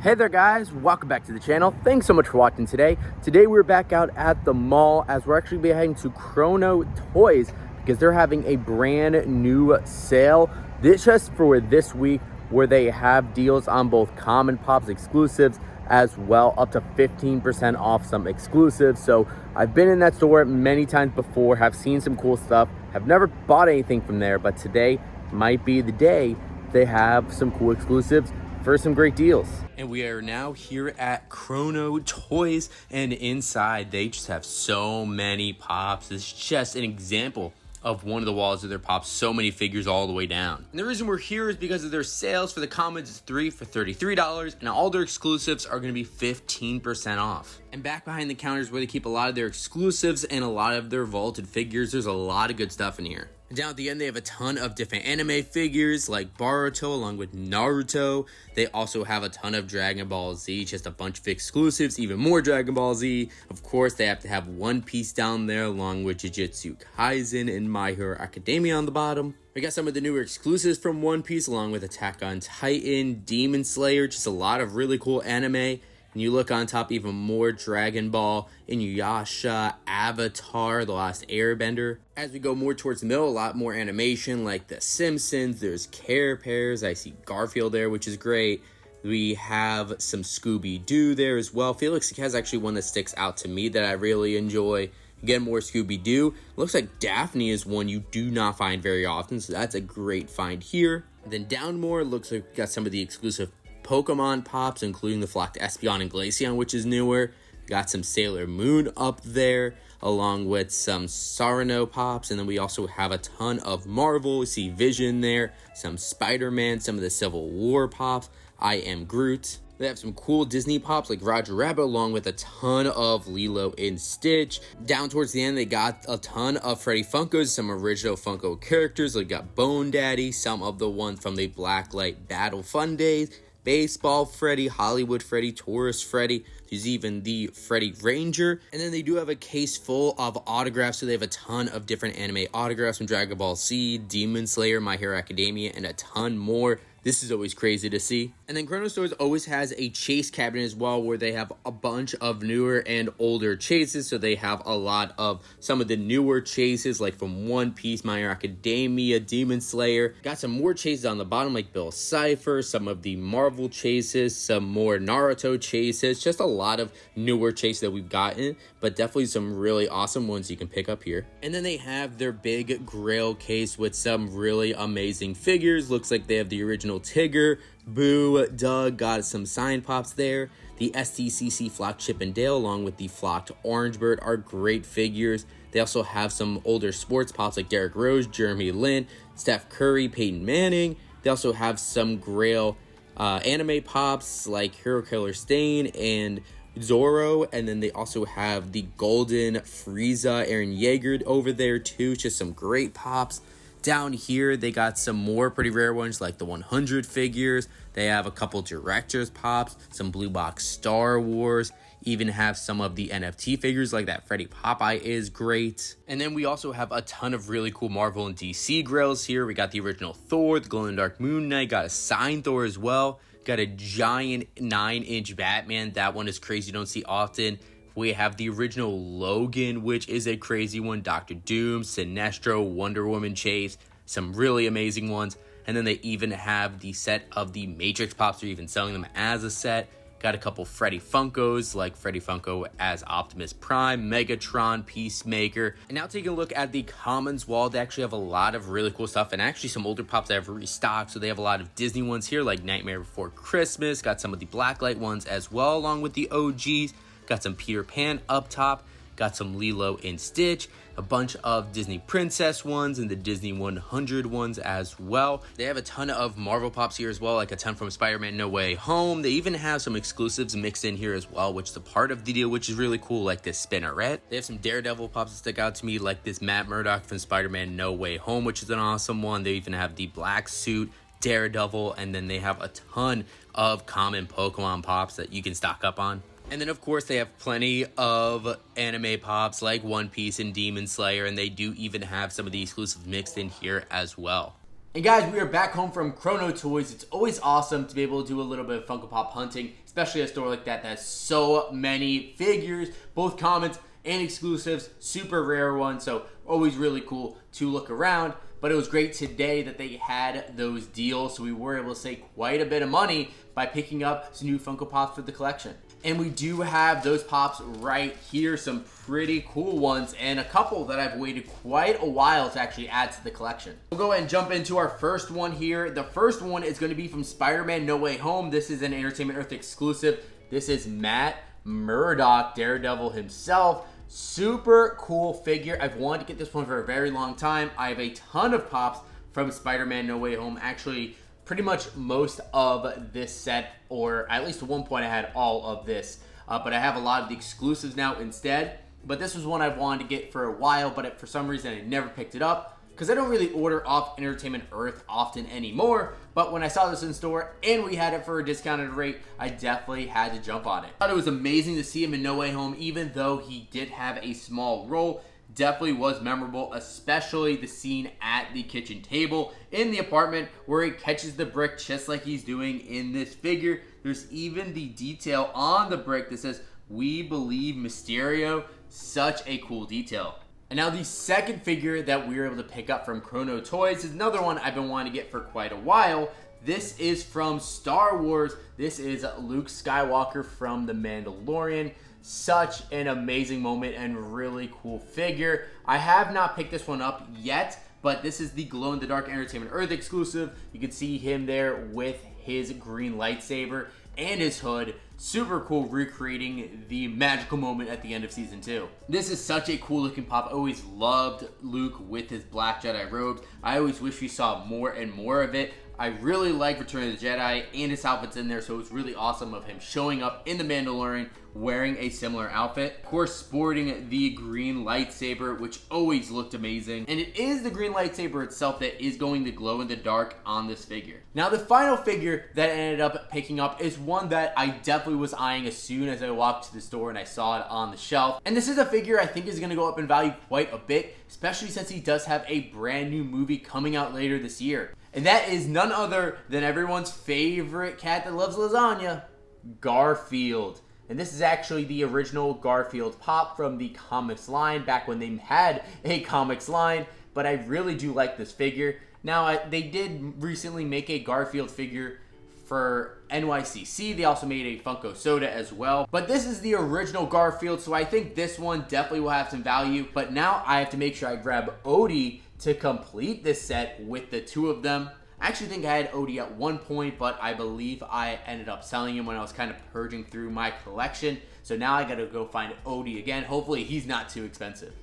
Hey there guys, welcome back to the channel. Thanks so much for watching today. Today we're back out at the mall as we're actually be heading to Chrono Toys because they're having a brand new sale. This just for this week where they have deals on both common pops exclusives as well, up to 15% off some exclusives. So I've been in that store many times before, have seen some cool stuff, have never bought anything from there, but today might be the day they have some cool exclusives for some great deals. And we are now here at Chrono Toys, and inside they just have so many pops. It's just an example of one of the walls of their pops, so many figures all the way down. And the reason we're here is because of their sales. For the commons, it's 3 for $33, and all their exclusives are going to be 15% off. And back behind the counters where they keep a lot of their exclusives and a lot of their vaulted figures, there's a lot of good stuff in here. And down at the end, they have a ton of different anime figures like Boruto along with Naruto. They also have a ton of Dragon Ball Z, just a bunch of exclusives, even more Dragon Ball Z. Of course, they have to have One Piece down there along with Jujutsu Kaisen and My Hero Academia on the bottom. We got some of the newer exclusives from One Piece along with Attack on Titan, Demon Slayer, just a lot of really cool anime. And you look on top, even more Dragon Ball, Inuyasha, Avatar, The Last Airbender. As we go more towards the middle, a lot more animation like The Simpsons. There's Care Bears. I see Garfield there, which is great. We have some Scooby-Doo there as well. Felix has actually one that sticks out to me that I really enjoy. Again, more Scooby-Doo. Looks like Daphne is one you do not find very often, so that's a great find here. And then down more, looks like we got some of the exclusive Pokemon pops, including the flocked Espeon and Glaceon, which is newer. Got some Sailor Moon up there, along with some Sarno pops. And then we also have a ton of Marvel. We see Vision there, some Spider-Man, some of the Civil War pops. I Am Groot. They have some cool Disney pops like Roger Rabbit, along with a ton of Lilo and Stitch. Down towards the end, they got a ton of Freddy Funkos, some original Funko characters. They got Bone Daddy, some of the ones from the Blacklight Battle Fun Days, Baseball Freddy, Hollywood Freddy, Tourist Freddy. There's even the Freddy Ranger. And then they do have a case full of autographs. So they have a ton of different anime autographs from Dragon Ball Z, Demon Slayer, My Hero Academia, and a ton more. This is always crazy to see. And then Chrono Stores always has a chase cabinet as well, where they have a bunch of newer and older chases. So they have a lot of some of the newer chases, like from One Piece, My Hero Academia, Demon Slayer. Got some more chases on the bottom, like Bill Cipher, some of the Marvel chases, some more Naruto chases. Just a lot of newer chases that we've gotten, but definitely some really awesome ones you can pick up here. And then they have their big grail case with some really amazing figures. Looks like they have the original Tigger, Boo, Doug, got some sign pops there. The STCC Flocked Chip and Dale along with the Flocked Orange Bird are great figures. They also have some older sports pops like Derrick Rose, Jeremy Lin, Steph Curry, Peyton Manning. They also have some Grail anime pops like Hero Killer Stain and Zoro, and then they also have the Golden Frieza Eren Yeager over there too. Just some great pops. Down here, they got some more pretty rare ones like the 100 figures. They have a couple Directors pops, some Blue Box Star Wars, even have some of the NFT figures like that Freddy Popeye is great. And then we also have a ton of really cool Marvel and DC grails here. We got the original Thor, the Glow in the Dark Moon Knight, got a signed Thor as well. Got a giant 9-inch Batman. That one is crazy, you don't see often. We have the original Logan, which is a crazy one. Doctor Doom, Sinestro, Wonder Woman chase. Some really amazing ones. And then they even have the set of the Matrix pops. They're even selling them as a set. Got a couple Freddy Funkos, like Freddy Funko as Optimus Prime, Megatron, Peacemaker. And now taking a look at the Commons wall, they actually have a lot of really cool stuff. And actually some older pops that have restocked. So they have a lot of Disney ones here, like Nightmare Before Christmas. Got some of the Blacklight ones as well, along with the OGs. Got some Peter Pan up top, got some Lilo and Stitch, a bunch of Disney Princess ones and the Disney 100 ones as well. They have a ton of Marvel pops here as well, like a ton from Spider-Man No Way Home. They even have some exclusives mixed in here as well, which is a part of the deal, which is really cool, like this Spinneret. They have some Daredevil pops that stick out to me, like this Matt Murdock from Spider-Man No Way Home, which is an awesome one. They even have the Black Suit, Daredevil, and then they have a ton of common Pokemon pops that you can stock up on. And then, of course, they have plenty of anime pops like One Piece and Demon Slayer, and they do even have some of the exclusives mixed in here as well. And guys, we are back home from Chrono Toys. It's always awesome to be able to do a little bit of Funko Pop hunting, especially at a store like that that has so many figures, both commons and exclusives, super rare ones, so always really cool to look around. But it was great today that they had those deals, so we were able to save quite a bit of money by picking up some new Funko Pops for the collection. And we do have those Pops right here, some pretty cool ones, and a couple that I've waited quite a while to actually add to the collection. We'll go ahead and jump into our first one here. The first one is going to be from Spider-Man No Way Home. This is an Entertainment Earth exclusive. This is Matt Murdock, Daredevil himself. Super cool figure. I've wanted to get this one for a very long time. I have a ton of Pops from Spider-Man No Way Home. Actually, pretty much most of this set, or at least at one point I had all of this, but I have a lot of the exclusives now instead. But this was one I've wanted to get for a while, but for some reason I never picked it up because I don't really order off Entertainment Earth often anymore. But when I saw this in store and we had it for a discounted rate, I definitely had to jump on it. I thought it was amazing to see him in No Way Home, even though he did have a small role. Definitely was memorable, especially the scene at the kitchen table in the apartment where he catches the brick just like he's doing in this figure. There's even the detail on the brick that says, "We believe Mysterio." Such a cool detail. And now the second figure that we were able to pick up from Chrono Toys is another one I've been wanting to get for quite a while. This is from Star Wars. This is Luke Skywalker from The Mandalorian. Such an amazing moment and really cool figure. I have not picked this one up yet, but this is the glow-in-the-dark Entertainment Earth exclusive. You can see him there with his green lightsaber and his hood. Super cool, recreating the magical moment at the end of Season 2. This is such a cool looking Pop. I always loved Luke with his black Jedi robes. I always wish we saw more and more of it. I really like Return of the Jedi and his outfits in there, so it was really awesome of him showing up in The Mandalorian wearing a similar outfit. Of course, sporting the green lightsaber, which always looked amazing. And it is the green lightsaber itself that is going to glow in the dark on this figure. Now, the final figure that I ended up picking up is one that I definitely was eyeing as soon as I walked to the store and I saw it on the shelf. And this is a figure I think is going to go up in value quite a bit, especially since he does have a brand new movie coming out later this year. And that is none other than everyone's favorite cat that loves lasagna, Garfield. And this is actually the original Garfield Pop from the comics line, back when they had a comics line. But I really do like this figure. Now, they did recently make a Garfield figure for NYCC. They also made a Funko Soda as well. But this is the original Garfield, so I think this one definitely will have some value. But now I have to make sure I grab Odie to complete this set with the two of them. I actually think I had Odie at one point, but I believe I ended up selling him when I was kind of purging through my collection. So now I gotta go find Odie again. Hopefully he's not too expensive.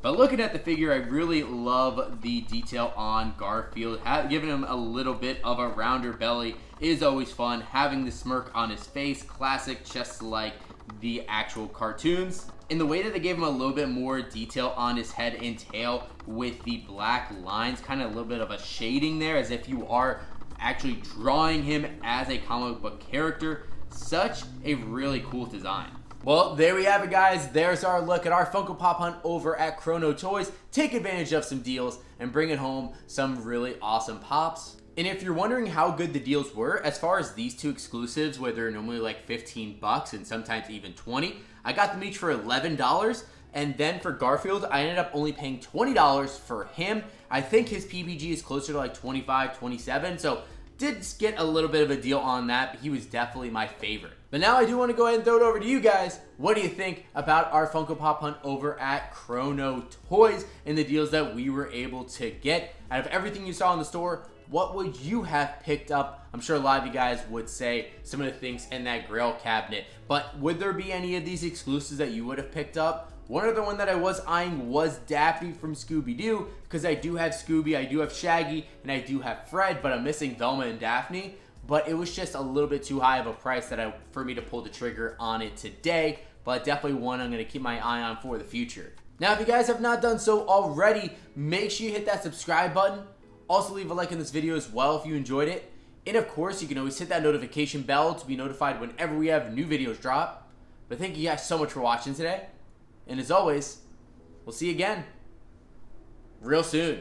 But looking at the figure, I really love the detail on Garfield. Giving him a little bit of a rounder belly is always fun. Having the smirk on his face, classic, just like the actual cartoons. In the way that they gave him a little bit more detail on his head and tail with the black lines, kind of a little bit of a shading there as if you are actually drawing him as a comic book character. Such a really cool design. Well, there we have it, guys. There's our look at our Funko Pop Hunt over at Chrono Toys. Take advantage of some deals and bring it home some really awesome Pops. And if you're wondering how good the deals were, as far as these two exclusives, where they're normally like 15 bucks and sometimes even 20, I got them each for $11. And then for Garfield, I ended up only paying $20 for him. I think his PBG is closer to like 25, 27. So did get a little bit of a deal on that, but he was definitely my favorite. But now I do want to go ahead and throw it over to you guys. What do you think about our Funko Pop Hunt over at Chrono Toys and the deals that we were able to get? Out of everything you saw in the store, what would you have picked up? I'm sure a lot of you guys would say some of the things in that Grail cabinet, but would there be any of these exclusives that you would have picked up? One other one that I was eyeing was Daphne from Scooby-Doo, because I do have Scooby, I do have Shaggy, and I do have Fred, but I'm missing Velma and Daphne. But it was just a little bit too high of a price for me to pull the trigger on it today, but definitely one I'm going to keep my eye on for the future. Now, if you guys have not done so already, make sure you hit that subscribe button. Also, leave a like in this video as well if you enjoyed it. And of course, you can always hit that notification bell to be notified whenever we have new videos drop. But thank you guys so much for watching today. And as always, we'll see you again real soon.